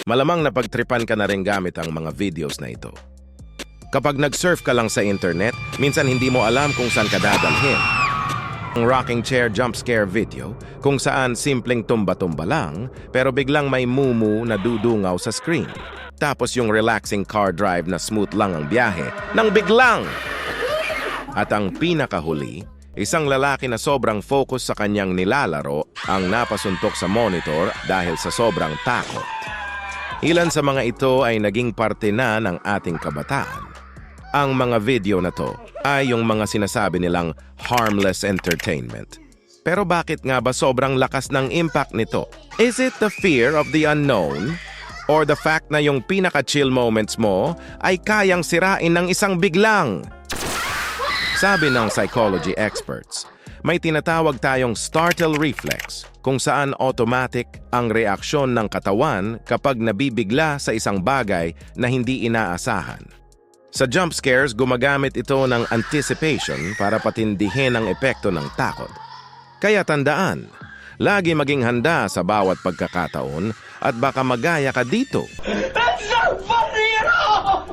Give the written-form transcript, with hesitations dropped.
Malamang napagtripan ka na rin gamit ang mga videos na ito. Kapag nag-surf ka lang sa internet, minsan hindi mo alam kung saan ka dadalhin. Ang rocking chair jump scare video, kung saan simpleng tumba-tumba lang, pero biglang may mumu na dudungaw sa screen. Tapos yung relaxing car drive na smooth lang ang biyahe, nang biglang! At ang pinakahuli, isang lalaki na sobrang focus sa kanyang nilalaro ang napasuntok sa monitor dahil sa sobrang takot. Ilan sa mga ito ay naging parte na ng ating kabataan. Ang mga video na to ay yung mga sinasabi nilang harmless entertainment. Pero bakit nga ba sobrang lakas ng impact nito? Is it the fear of the unknown? Or the fact na yung pinaka-chill moments mo ay kayang sirain ng isang biglang? Sabi ng psychology experts, may tinatawag tayong startle reflex kung saan automatic ang reaksyon ng katawan kapag nabibigla sa isang bagay na hindi inaasahan. Sa jump scares, gumagamit ito ng anticipation para patindihin ang epekto ng takot. Kaya tandaan, lagi maging handa sa bawat pagkakataon at baka magaya ka dito. That's not funny at all!